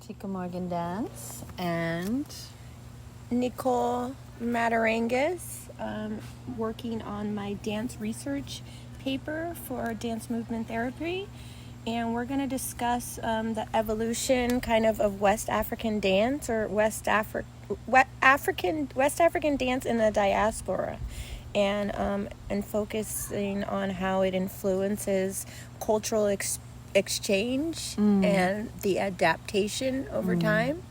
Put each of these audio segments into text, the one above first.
Tika Morgan Dance and Nicole Matarangas, working on my dance research paper for dance movement therapy. And we're going to discuss the evolution of West African dance or West African dance in the diaspora, and focusing on how it influences cultural exchange and the adaptation over time.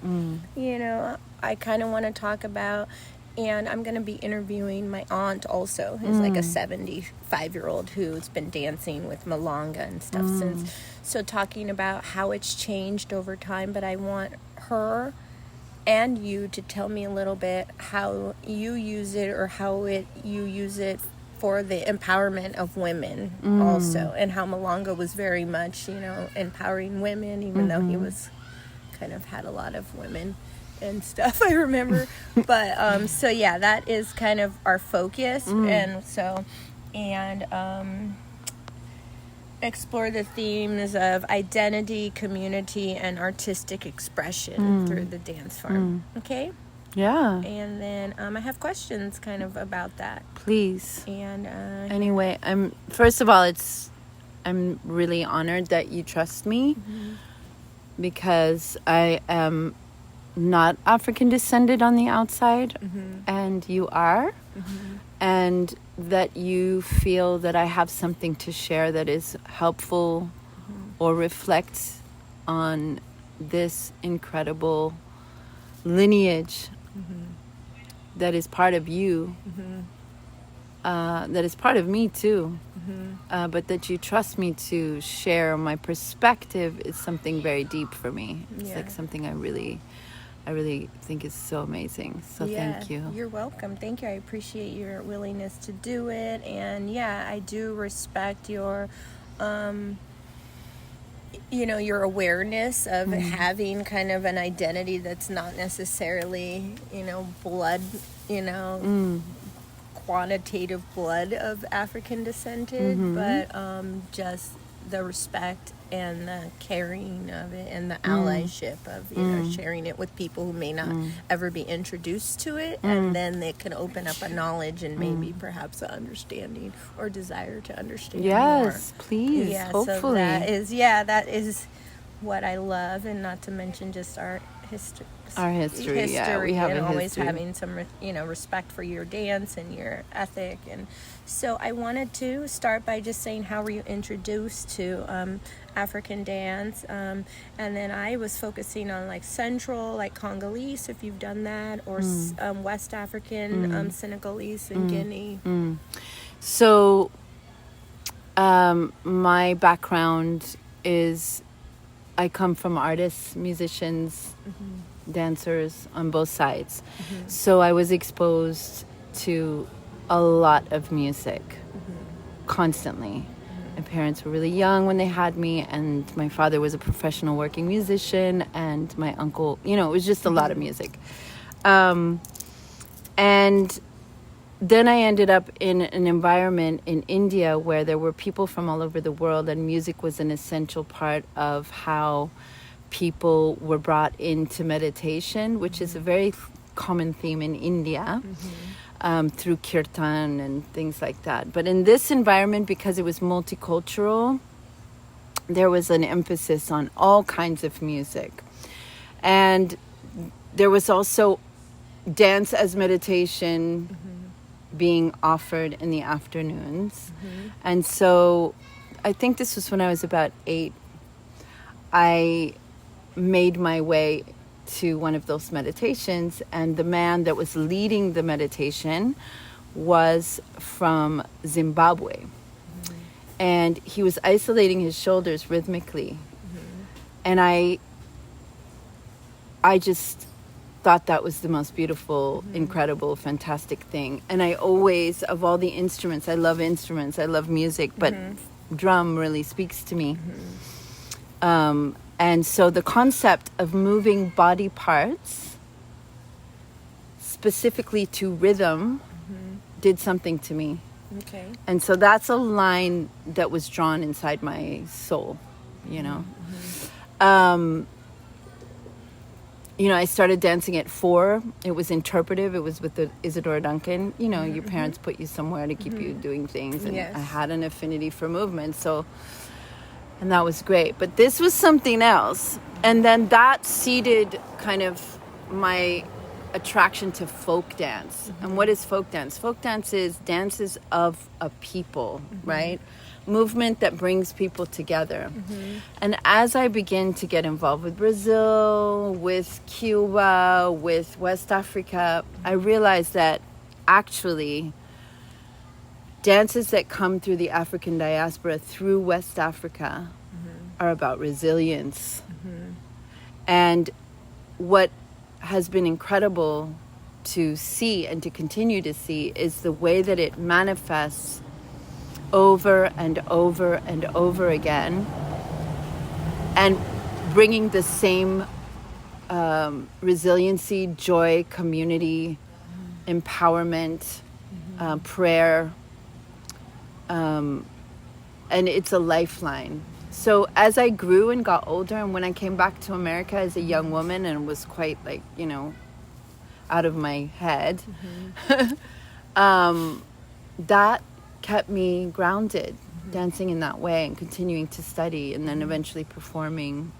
I kind of want to talk about, and I'm going to be interviewing my aunt also, who's like a 75-year-old who's been dancing with Malanga and stuff since. So talking about how it's changed over time, but I want her and you to tell me a little bit how you use it or how you use it for the empowerment of women also, and how Malanga was very much, empowering women, even though he was kind of had a lot of women and stuff, I remember. But so yeah, that is kind of our focus. And explore the themes of identity, community, and artistic expression through the dance form. Okay? yeah, And then I have questions kind of about that. please. And Anyway, first of all, I'm really honored that you trust me because I am not African descended on the outside, and you are, and that you feel that I have something to share that is helpful or reflects on this incredible lineage that is part of you, that is part of me too, but that you trust me to share my perspective is something very deep for me. It's like something I really think is so amazing. So thank you. You're welcome. Thank you. I appreciate your willingness to do it. And I do respect your your awareness of having kind of an identity that's not necessarily, blood, quantitative blood of African descended, but just the respect and the caring of it and the allyship of sharing it with people who may not ever be introduced to it, and then they can open up a knowledge and maybe perhaps an understanding or desire to understand more. Please. Hopefully. So that is what I love, and not to mention just our history. Our history, yeah, we have and a always history. having some, respect for your dance and your ethic. And so I wanted to start by just saying, how were you introduced to African dance? And then I was focusing on like Central, like Congolese, if you've done that, or West African, Senegalese and Guinea. So, my background is, I come from artists, musicians, dancers on both sides. So I was exposed to a lot of music constantly. My parents were really young when they had me, and my father was a professional working musician, and my uncle, it was just a lot of music. And then I ended up in an environment in India where there were people from all over the world, and music was an essential part of how people were brought into meditation, which is a very common theme in India, through kirtan and things like that. But in this environment, because it was multicultural, there was an emphasis on all kinds of music. And there was also dance as meditation being offered in the afternoons. And so I think this was when I was about 8. I made my way to one of those meditations, and the man that was leading the meditation was from Zimbabwe. And he was isolating his shoulders rhythmically. And I just thought that was the most beautiful, incredible, fantastic thing. And I always, of all the instruments, I love music, but drum really speaks to me. And so the concept of moving body parts specifically to rhythm did something to me. Okay. And so that's a line that was drawn inside my soul, I started dancing at 4. It was interpretive. It was with the Isadora Duncan. Your parents put you somewhere to keep you doing things. And Yes. I had an affinity for movement. And that was great. But this was something else. And then that seeded kind of my attraction to folk dance. And what is folk dance? Folk dance is dances of a people, right? Movement that brings people together. And as I begin to get involved with Brazil, with Cuba, with West Africa, I realized that actually dances that come through the African diaspora through West Africa are about resilience. And what has been incredible to see and to continue to see is the way that it manifests over and over and over again, and bringing the same resiliency, joy, community, empowerment, prayer, and it's a lifeline. So as I grew and got older, and when I came back to America as a young woman and was quite out of my head, that kept me grounded, dancing in that way and continuing to study and then eventually performing.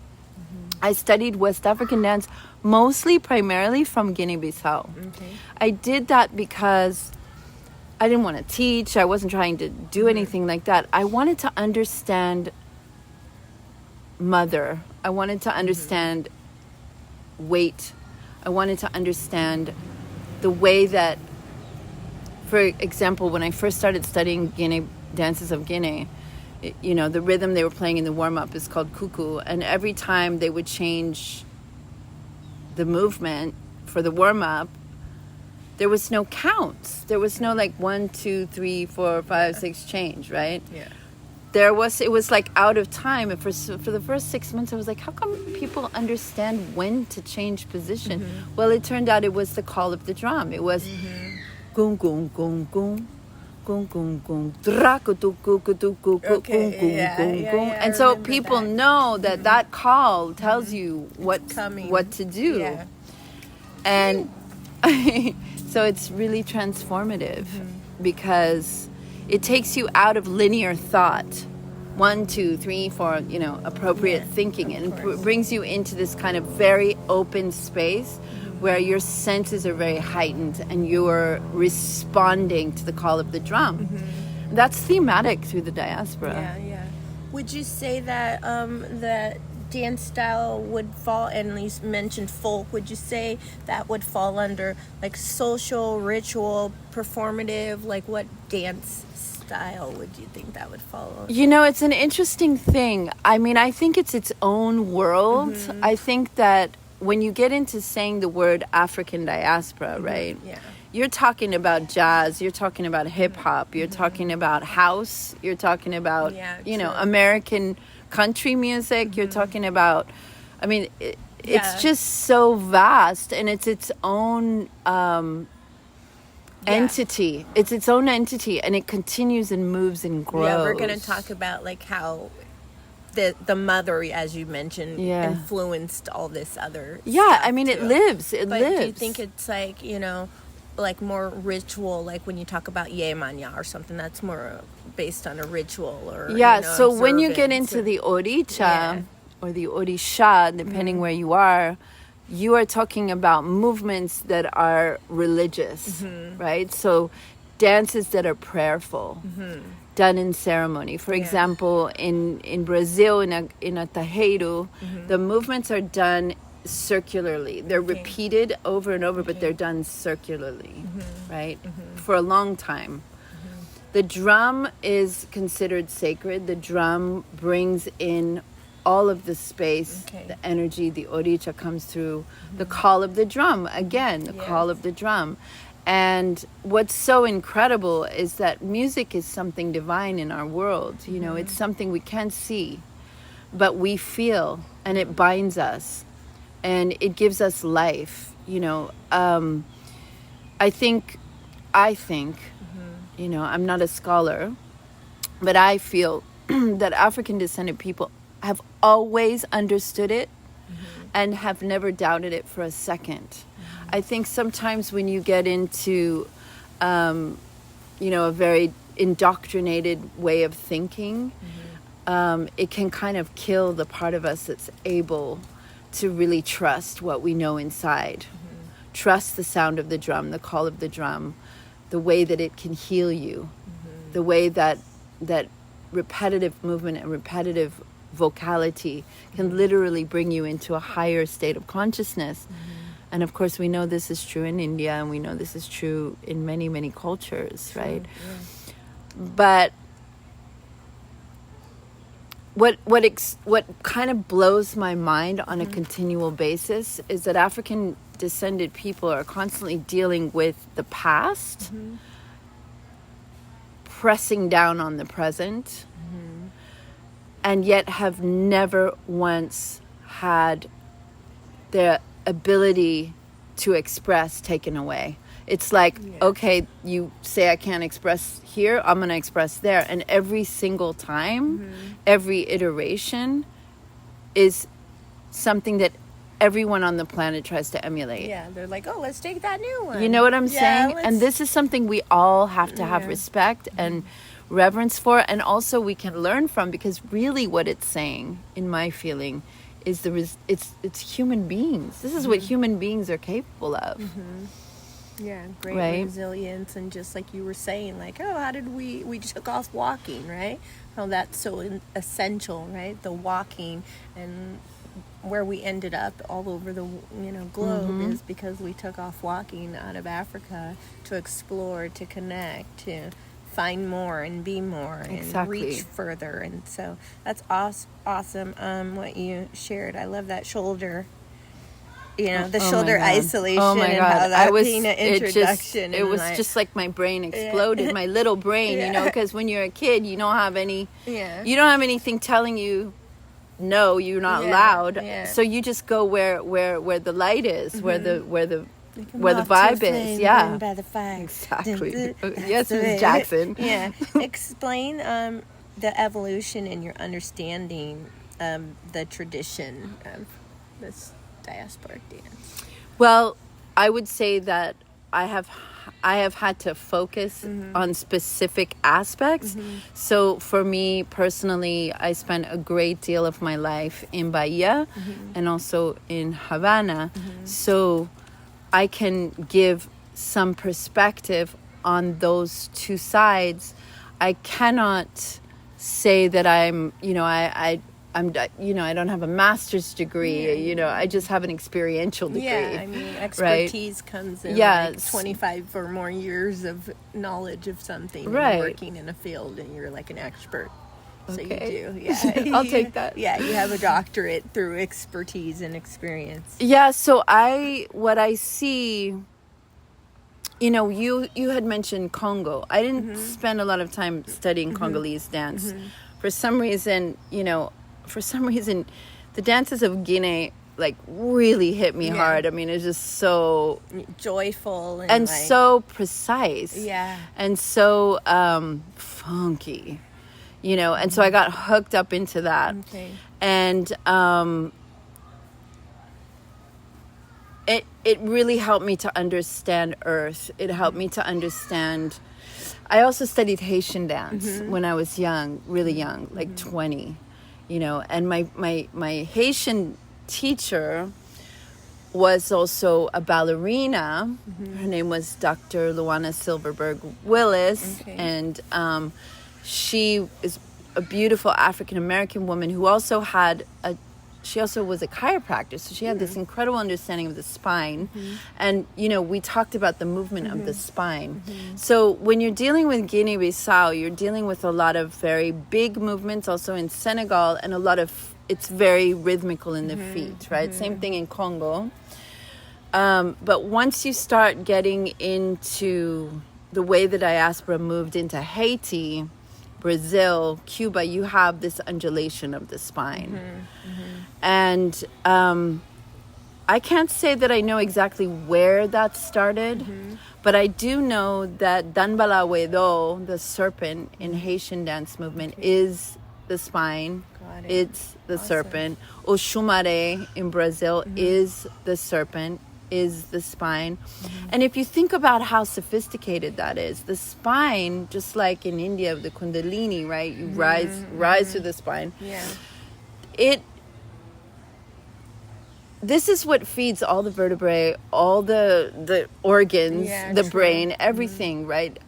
I studied West African dance primarily from Guinea-Bissau. I did that because I didn't want to teach. I wasn't trying to do anything like that. I wanted to understand mother. I wanted to understand weight. I wanted to understand the way that, for example, when I first started studying dances of Guinea, the rhythm they were playing in the warm-up is called kuku, and every time they would change the movement for the warm-up, there was no counts. There was no 1, 2, 3, 4, 5, 6 change, right? Yeah. It was like out of time. And for the first 6 months, I was like, how come people understand when to change position? Well, it turned out it was the call of the drum. It was gung gung gung gung gung gung gung and so people know that call tells you what to do. Yeah. And so it's really transformative because it takes you out of linear thought. 1, 2, 3, 4, appropriate thinking, and brings you into this kind of very open space where your senses are very heightened and you're responding to the call of the drum. That's thematic through the diaspora. Yeah. Would you say that the dance style would fall, and at least mentioned folk, would you say that would fall under social, ritual, performative? What dance style would you think that would fall under? It's an interesting thing. I mean, I think it's its own world. I think that when you get into saying the word African diaspora, right? Yeah. You're talking about jazz, you're talking about hip hop, you're talking about house, you're talking about, American country music, you're talking about, it's just so vast, and it's its own entity. It's its own entity, and it continues and moves and grows. Yeah, we're going to talk about how the mother, as you mentioned, influenced all this other stuff it lives. It lives. Do you think it's more ritual, when you talk about Yemanya or something, that's more based on a ritual or so when you get into the Oricha or the Orisha, depending where you are talking about movements that are religious, right? So dances that are prayerful, done in ceremony. For example, in Brazil, in a terreiro, the movements are done circularly. They're repeated over and over, but they're done circularly, right? For a long time. The drum is considered sacred. The drum brings in all of the space, the energy. The oricha comes through the call of the drum. Again, the call of the drum. And what's so incredible is that music is something divine in our world. It's something we can't see, but we feel, and it binds us, and it gives us life. I think, I'm not a scholar, but I feel that African descended people have always understood it and have never doubted it for a second. I think sometimes when you get into, a very indoctrinated way of thinking, it can kind of kill the part of us that's able to really trust what we know inside. Trust the sound of the drum, the call of the drum, the way that it can heal you, the way that repetitive movement and repetitive vocality can literally bring you into a higher state of consciousness. And of course, we know this is true in India, and we know this is true in many, many cultures, right? Yeah. But what kind of blows my mind on a continual basis is that African descended people are constantly dealing with the past, pressing down on the present, and yet have never once had their ability to express taken away. It's like, okay, you say I can't express here, I'm going to express there. And every single time, every iteration is something that everyone on the planet tries to emulate. Yeah, they're like, oh, let's take that new one. You know what I'm saying? And this is something we all have to have respect and reverence for, and also we can learn from, because really what it's saying, in my feeling, is it's human beings. This is what human beings are capable of. Yeah, great resilience, and just like you were saying, like, oh, how did we took off walking, right? How that's so essential, right? The walking, and where we ended up all over the globe is because we took off walking out of Africa to explore, to connect, to find more and be more and reach further. And so that's awesome what you shared. I love that shoulder. The shoulder isolation and how that being an introduction. It was just like my brain exploded, my little brain, because when you're a kid, you don't have anything telling you, no, you're not allowed. So you just go where the light is, where the vibe is. Yeah. By the fire. Exactly. Yes, Ms. Jackson. Yeah. Explain the evolution in your understanding the tradition of this diasporic dance. Well, I would say that I have had to focus on specific aspects. So for me personally, I spent a great deal of my life in Bahia and also in Havana. So I can give some perspective on those two sides. I cannot say that I'm, I don't have a master's degree, I just have an experiential degree. Yeah, I mean, expertise comes in like 25 or more years of knowledge of something, and working in a field, and you're like an expert. So you do, yeah. I'll take that. Yeah, you have a doctorate through expertise and experience. Yeah, so what I see, you had mentioned Congo. I didn't spend a lot of time studying Congolese dance. For some reason, the dances of Guinea like really hit me hard. I mean, it's just so joyful and so precise. Yeah. And so funky. And so I got hooked up into that. Okay. And it really helped me to understand Earth. It helped me to understand. I also studied Haitian dance when I was young, really young, like 20. And my Haitian teacher was also a ballerina. Her name was Dr. Luana Silverberg Willis. Okay. And she is a beautiful African-American woman who also she also was a chiropractor. So she had this incredible understanding of the spine. And, we talked about the movement of the spine. So when you're dealing with Guinea-Bissau, you're dealing with a lot of very big movements, also in Senegal, and it's very rhythmical in the feet, right? Same thing in Congo. But once you start getting into the way the diaspora moved into Haiti, Brazil, Cuba, you have this undulation of the spine. And I can't say that I know exactly where that started, but I do know that Danbala Wedo, the serpent in Haitian dance movement, is the spine. Got it. It's the Awesome. serpent. Oxumare in Brazil is the serpent, is the spine. And if you think about how sophisticated that is, the spine, just like in India, the Kundalini, right? You rise to the spine. Yeah. This is what feeds all the vertebrae, all the organs, the brain, everything, right?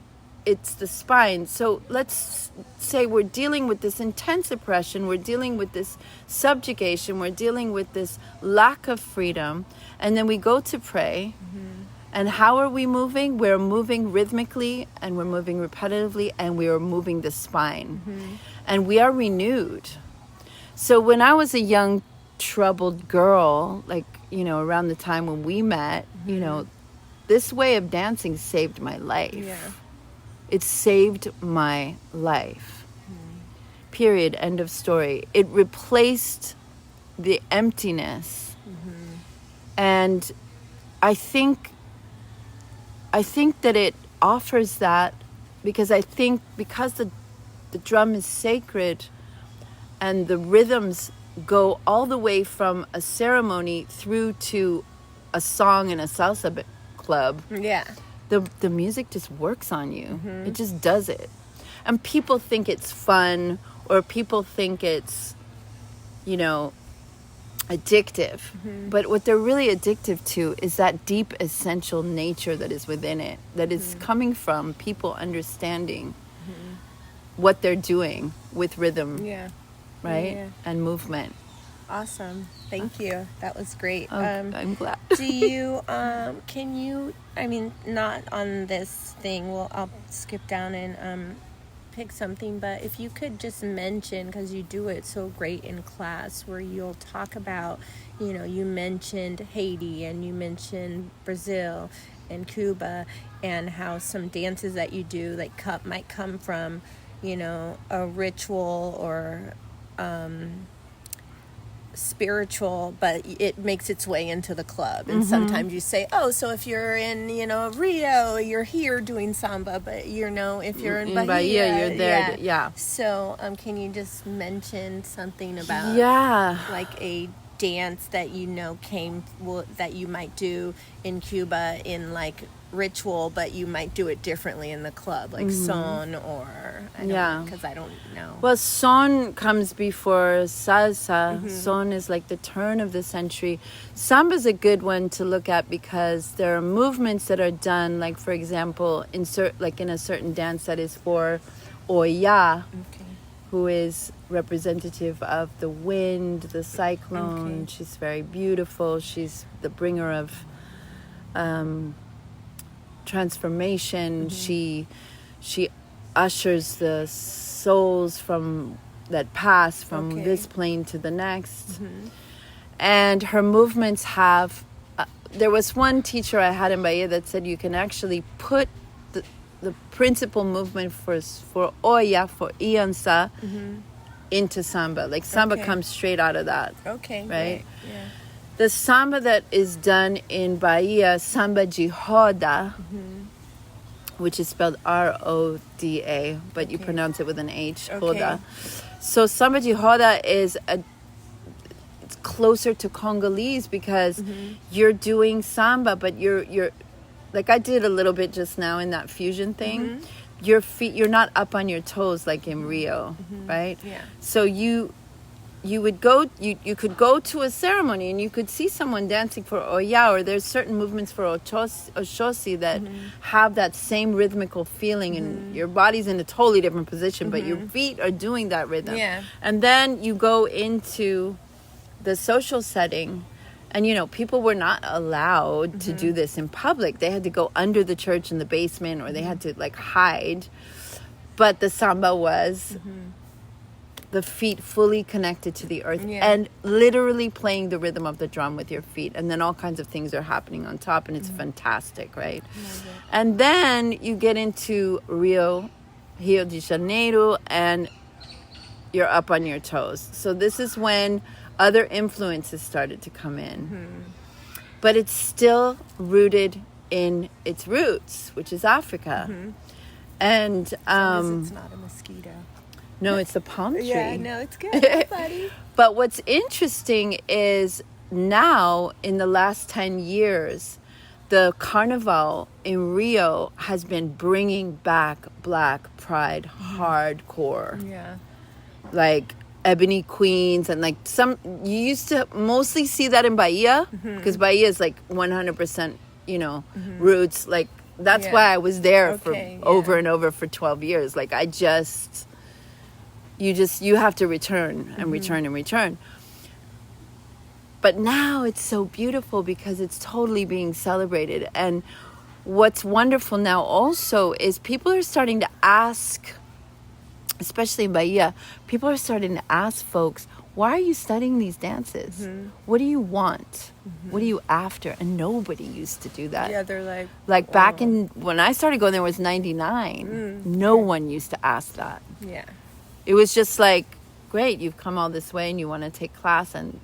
It's the spine. So let's say we're dealing with this intense oppression, we're dealing with this subjugation, we're dealing with this lack of freedom, and then we go to pray. And how are we moving? We're moving rhythmically, and we're moving repetitively, and we are moving the spine. And we are renewed. So when I was a young troubled girl, like, you know, around the time when we met, you know, this way of dancing saved my life. Yeah. It saved my life. Period. End of story. It replaced the emptiness. And I think that it offers that because the drum is sacred and the rhythms go all the way from a ceremony through to a song in a salsa club. Yeah. The music just works on you. It just does it. And people think it's fun, or people think it's, you know, addictive. But what they're really addictive to is that deep essential nature that is within it, that is coming from people understanding what they're doing with rhythm, right? Yeah. And movement. Awesome. Thank you. That was great. Oh, I'm glad. Do you, can you, I mean, not on this thing, I'll skip down and pick something, but if you could just mention, because you do it so great in class, where you'll talk about, you know, you mentioned Haiti and you mentioned Brazil and Cuba, and how some dances that you do, like might come from, you know, a ritual or spiritual, but it makes its way into the club. And sometimes you say, oh, so if you're in, you know, Rio, you're here doing samba, but, you know, if you're in Bahia, you're there. Yeah. So can you just mention something about like a dance that you know that you might do in Cuba in like ritual, but you might do it differently in the club, like son, or because I don't know. Well, son comes before salsa. Son is like the turn of the century. Samba's a good one to look at because there are movements that are done, like for example, in a certain dance that is for Oya, who is representative of the wind, the cyclone. She's very beautiful. She's the bringer of transformation. She ushers the souls from that pass from this plane to the next. And her movements have there was one teacher I had in Bahia that said you can actually put the principal movement for Oya, for Iansa, into samba. Like samba comes straight out of that. Right? Yeah. The samba that is done in Bahia, samba de roda, which is spelled R-O-D-A, but you pronounce it with an H, roda. So samba de roda is it's closer to Congolese because you're doing samba, but you're like I did a little bit just now in that fusion thing. Your feet, you're not up on your toes like in Rio, right? Yeah. So you would go, you could go to a ceremony and you could see someone dancing for Oya, or there's certain movements for Oshosi that have that same rhythmical feeling, and your body's in a totally different position, but your feet are doing that rhythm. Yeah. And then you go into the social setting, and you know, people were not allowed to do this in public. They had to go under the church in the basement, or they had to like hide. But the samba was the feet fully connected to the earth and literally playing the rhythm of the drum with your feet. And then all kinds of things are happening on top, and it's fantastic, right? And then you get into Rio de Janeiro, and you're up on your toes. So this is when other influences started to come in. But it's still rooted in its roots, which is Africa. And it's not a mosquito. No, it's the palm tree. Yeah, no, it's good, buddy. But what's interesting is now, in the last 10 years, the carnival in Rio has been bringing back Black pride hardcore. Yeah. Like Ebony Queens and like you used to mostly see that in Bahia, because Bahia is like 100%, roots. Like that's why I was there for over and over for 12 years. Like you have to return and return and return. But now it's so beautiful because it's totally being celebrated. And what's wonderful now also is people are starting to ask, especially in Bahia, people are starting to ask folks, why are you studying these dances? What do you want? What are you after? And nobody used to do that. Yeah, they're like back when I started going there was 99. No one used to ask that. Yeah. It was just like, great, you've come all this way and you want to take class and,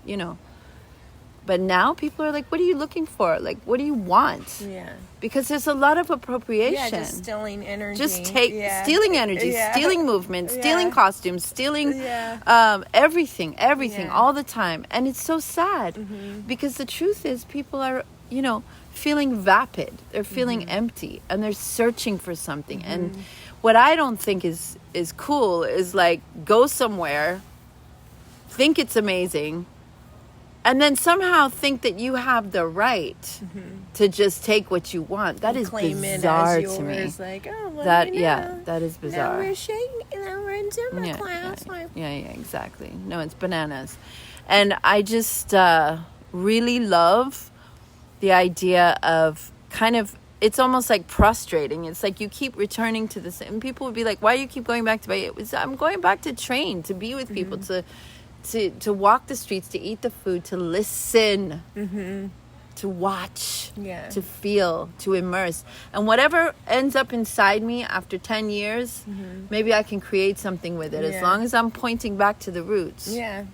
But now people are like, what are you looking for? Like, what do you want? Yeah. Because there's a lot of appropriation. Yeah, just stealing energy. Stealing energy, stealing movement, stealing costumes, stealing everything, all the time. And it's so sad because the truth is people are, feeling vapid. They're feeling empty and they're searching for something. And what I don't think is cool is like go somewhere, think it's amazing, and then somehow think that you have the right to just take what you want. That is bizarre to me. Like, oh, that is bizarre. Now we're in Zumba class. Yeah, exactly. No, it's bananas. And I just really love the idea of it's almost like prostrating. It's like you keep returning to the same. People would be like, why do you keep going back to Bahia? I'm going back to train, to be with people, to walk the streets, to eat the food, to listen, to watch, to feel, to immerse. And whatever ends up inside me after 10 years, maybe I can create something with it as long as I'm pointing back to the roots. Yeah.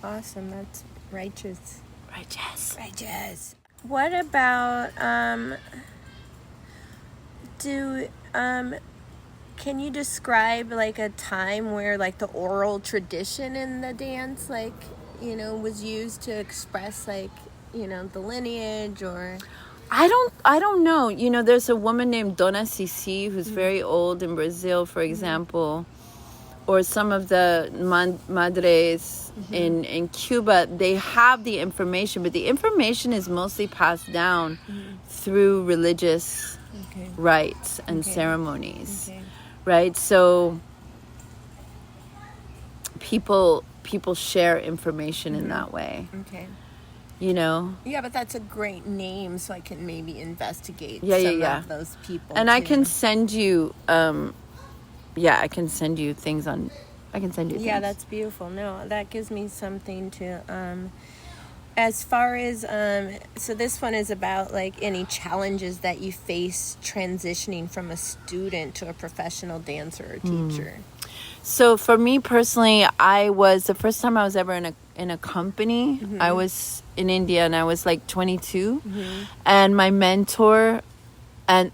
Awesome. That's righteous. Righteous. What about, can you describe like a time where like the oral tradition in the dance was used to express the lineage or? I don't know. There's a woman named Dona Cici who's very old in Brazil, for example, or some of the madres in Cuba. They have the information, but the information is mostly passed down through religious rites and ceremonies. Okay. Right? So people share information in that way. Okay. Yeah, but that's a great name, so I can maybe investigate some of those people. And too. I can send you I can send you things. Yeah, that's beautiful. No, that gives me something to as far as so this one is about like any challenges that you face transitioning from a student to a professional dancer or teacher. So for me personally, the first time I was ever in a company. I was in India and I was like 22, and my mentor, and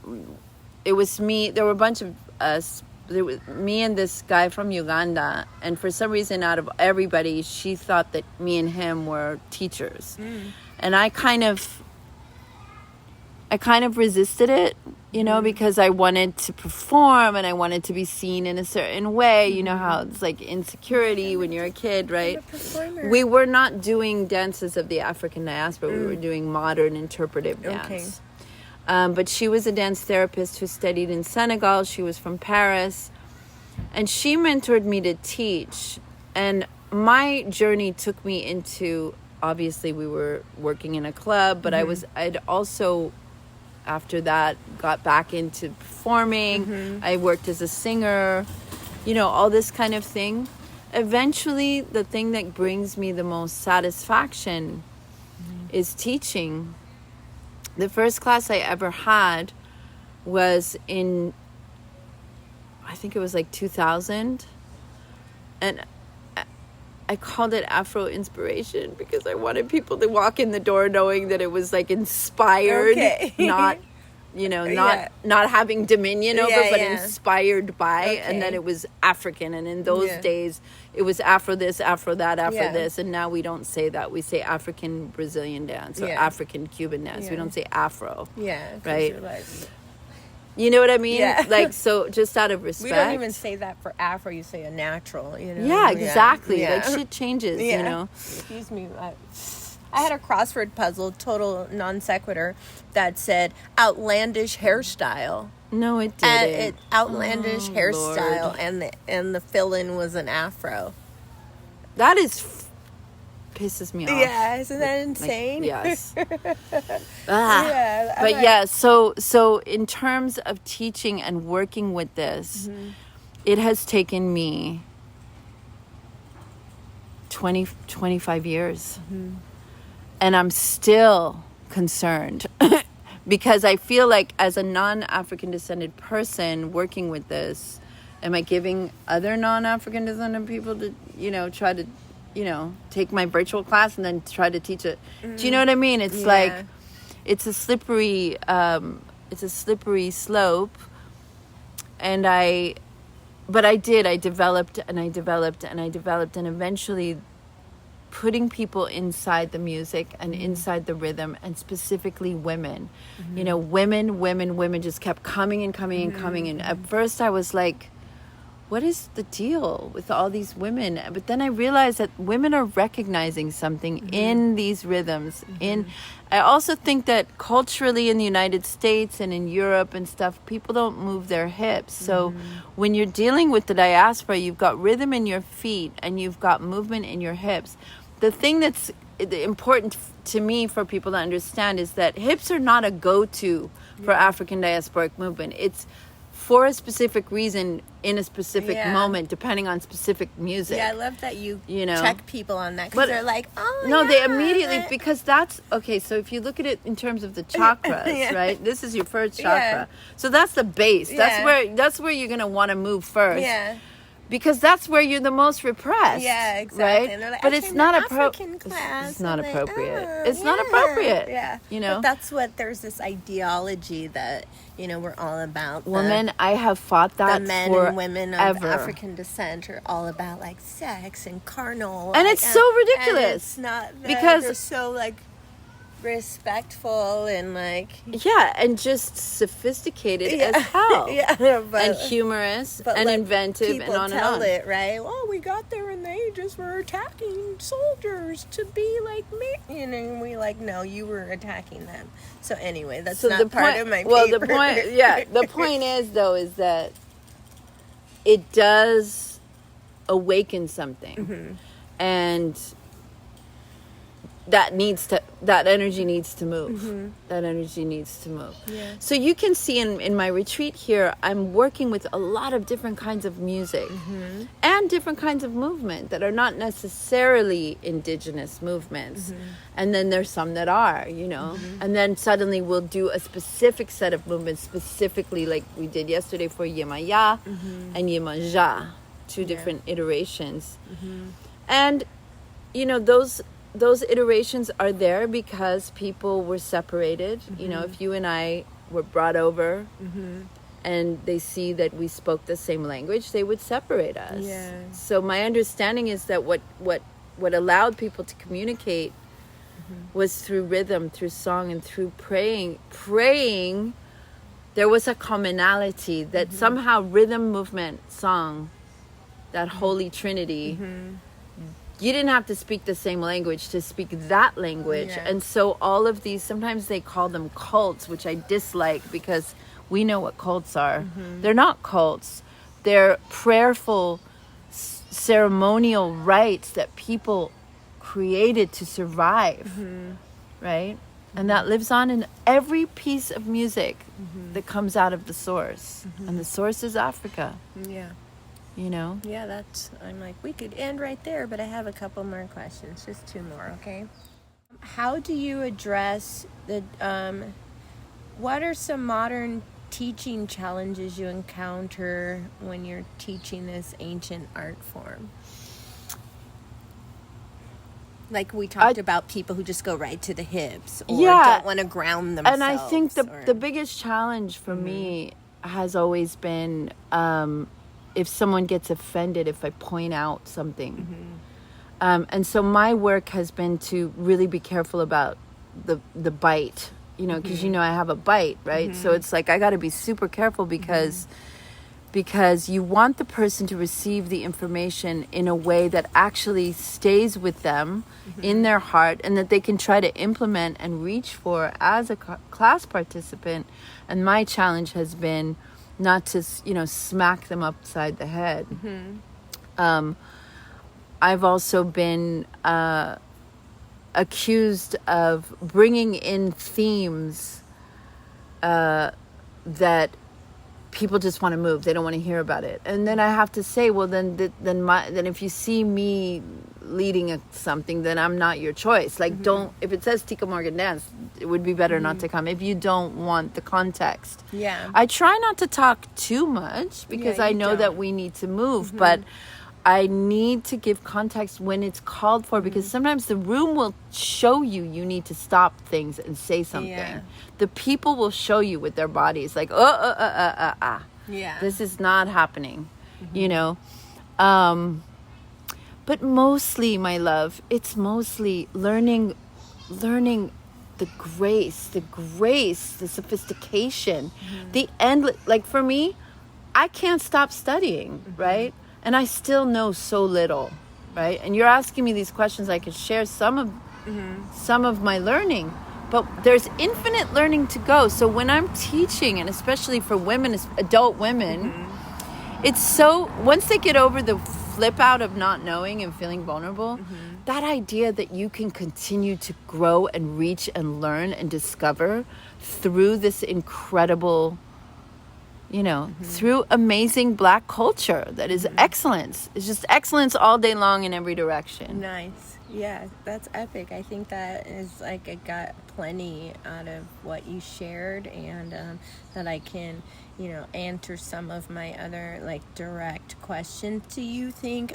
it was me. There were a bunch of us. There was me and this guy from Uganda, and for some reason, out of everybody, she thought that me and him were teachers, and I kind of resisted it, because I wanted to perform and I wanted to be seen in a certain way. You know how it's like insecurity when you're a kid, right? We were not doing dances of the African diaspora. We were doing modern interpretive dance. But she was a dance therapist who studied in Senegal. She was from Paris. And she mentored me to teach. And my journey took me into, obviously we were working in a club, but I'd also, after that, got back into performing. I worked as a singer, all this kind of thing. Eventually, the thing that brings me the most satisfaction is teaching. The first class I ever had was in, I think it was like 2000. And I called it Afro Inspiration because I wanted people to walk in the door knowing that it was like inspired, not not having dominion over, but inspired by, and that it was African. And in those days, it was Afro this, Afro that, Afro this. And now we don't say that. We say African Brazilian dance or African Cuban dance. We don't say Afro. Yeah. Right? You know what I mean? Yeah. Like, so just out of respect. We don't even say that for Afro. You say a natural, Yeah, exactly. Like, shit changes, Excuse me. I had a crossword puzzle, total non sequitur, that said outlandish hairstyle. No, it didn't. Outlandish hairstyle, Lord. and the fill-in was an afro. That pisses me off. Yeah, isn't that insane? Yes. But so in terms of teaching and working with this, it has taken me 25 years. And I'm still concerned because I feel like as a non-African descended person working with this, am I giving other non-African descended people to, try to, take my virtual class and then try to teach it? Do you know what I mean? It's like, it's a slippery slope. And I developed and eventually putting people inside the music and inside the rhythm, and specifically women. Women just kept coming and coming and coming. And at first I was like, what is the deal with all these women? But then I realized that women are recognizing something in these rhythms. I also think that culturally in the United States and in Europe and stuff, people don't move their hips. So when you're dealing with the diaspora, you've got rhythm in your feet and you've got movement in your hips. The thing that's important to me for people to understand is that hips are not a go-to for African diasporic movement. It's for a specific reason in a specific moment, depending on specific music. Yeah, I love that you check people on that, because they're like, they immediately, because that's, okay, so if you look at it in terms of the chakras, right? This is your first chakra. So that's the base. That's where you're going to want to move first. Yeah. Because that's where you're the most repressed. Yeah, exactly. Right? Like, but it's not appropriate. It's not appropriate. It's not appropriate. Yeah. But that's what, there's this ideology that, we're all about. Women, I have fought that the men forever. And women of African descent are all about, like, sex and carnal. And it's so ridiculous. And it's not because they're so, like, respectful and like and just sophisticated as hell and humorous and inventive and on and on. It right, we got there and they just were attacking soldiers to be like me, and we like, no, you were attacking them. So anyway, that's not part of my paper. The point is though is that it does awaken something, and that energy needs to move. That energy needs to move. Yeah. So you can see in my retreat here, I'm working with a lot of different kinds of music and different kinds of movement that are not necessarily indigenous movements. And then there's some that are, and then suddenly we'll do a specific set of movements, specifically like we did yesterday for Yemaya and Yemaja, two different iterations. And, those iterations are there because people were separated. If you and I were brought over and they see that we spoke the same language, they would separate us. Yeah. So my understanding is that what allowed people to communicate was through rhythm, through song, and through praying. Praying, there was a commonality that somehow rhythm, movement, song, that holy trinity, you didn't have to speak the same language to speak that language. And so all of these, sometimes they call them cults, which I dislike because we know what cults are. They're not cults. They're prayerful, ceremonial rites that people created to survive, right? And that lives on in every piece of music that comes out of the source. And the source is Africa. Yeah. Yeah, I'm like, we could end right there, but I have a couple more questions, just two more, okay? How do you address what are some modern teaching challenges you encounter when you're teaching this ancient art form? Like we talked about people who just go right to the hips or Yeah. don't want to ground themselves. And I think the biggest challenge for me has always been if someone gets offended if I point out something. And so my work has been to really be careful about the bite, because I have a bite, right? So it's like I got to be super careful because you want the person to receive the information in a way that actually stays with them in their heart, and that they can try to implement and reach for as a class participant. And my challenge has been not to smack them upside the head. I've also been accused of bringing in themes that people just want to move. They don't want to hear about it. And then I have to say, well, then if you see me leading something, then I'm not your choice. Like, don't, if it says Tika Morgan Dance, it would be better not to come if you don't want the context. Yeah. I try not to talk too much because I know that we need to move, but I need to give context when it's called for, because sometimes the room will show you need to stop things and say something. Yeah. The people will show you with their bodies, like, yeah, this is not happening, but mostly, my love, it's mostly learning the grace, the sophistication, the endless, like for me, I can't stop studying, right? And I still know so little, right? And you're asking me these questions, I could share some of my learning, but there's infinite learning to go. So when I'm teaching, and especially for women, adult women, it's so, once they get over the flip out of not knowing and feeling vulnerable, that idea that you can continue to grow and reach and learn and discover through this incredible, through amazing Black culture that is excellence. It's just excellence all day long in every direction. Nice. Yeah, that's epic. I think that is like, I got plenty out of what you shared, and that I can, answer some of my other like direct questions. Do you think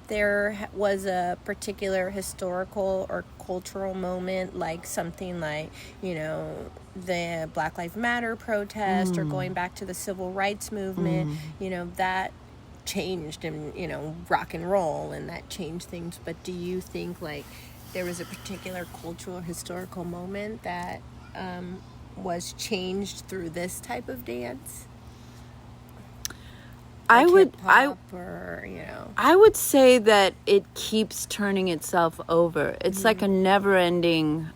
there was a particular historical or cultural moment, like something like, the Black Lives Matter protest, or going back to the civil rights movement, that changed, and rock and roll, and that changed things? But do you think like there was a particular cultural historical moment that was changed through this type of dance? Like I would say that it keeps turning itself over. It's like a never-ending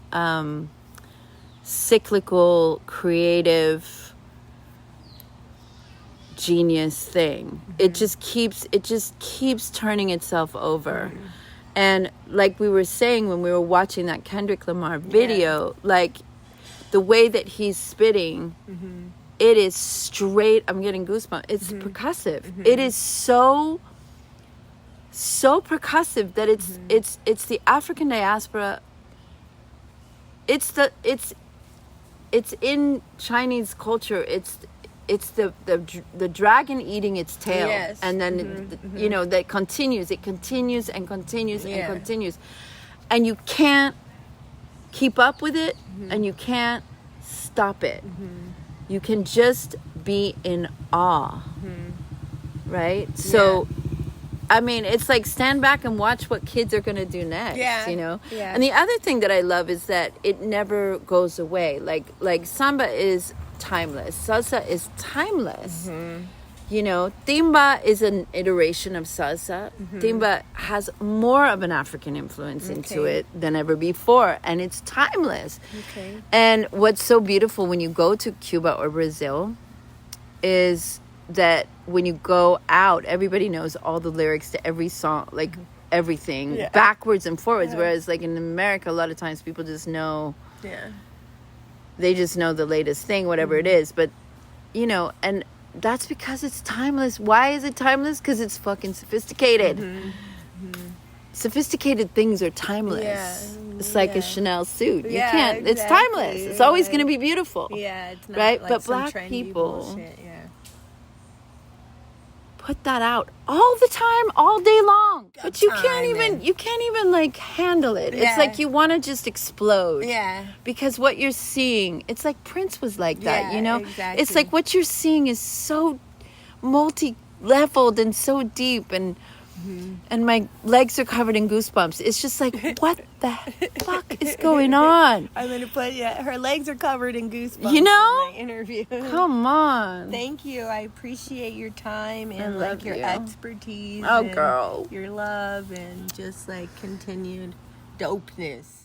cyclical creative genius thing. It just keeps turning itself over. And like we were saying when we were watching that Kendrick Lamar video, like the way that he's spitting, it is straight, I'm getting goosebumps. It's percussive. It is so percussive that it's the African diaspora. It's in Chinese culture. It's the dragon eating its tail, and then that continues. It continues and continues and continues, and you can't keep up with it, and you can't stop it. You can just be in awe, right? So, I mean, it's like stand back and watch what kids are going to do next, Yeah. And the other thing that I love is that it never goes away. Like samba is timeless. Salsa is timeless. Timba is an iteration of salsa. Timba has more of an African influence into it than ever before, and it's timeless. And what's so beautiful when you go to Cuba or Brazil is that when you go out, everybody knows all the lyrics to every song, like everything, backwards and forwards. Whereas like in America, a lot of times people just know, they just know the latest thing, whatever it is. But, and that's because it's timeless. Why is it timeless? Because it's fucking sophisticated. Sophisticated things are timeless. It's like a Chanel suit. You can't. It's timeless. It's always going to be beautiful. It's not right. Like but some Black trendy people bullshit, put that out all the time, all day long. Got But you time, can't even like handle it. Yeah. It's like you want to just explode. Yeah. Because what you're seeing, it's like Prince was like that, Yeah, you know? exactly. It's like what you're seeing is so multi-leveled and so deep, and my legs are covered in goosebumps. It's just like, what the fuck is going on? I'm gonna put her legs are covered in goosebumps. You know? In my interview. Come on. Thank you. I appreciate your time and love like your you. expertise. Oh, and girl. your love and just like continued dopeness.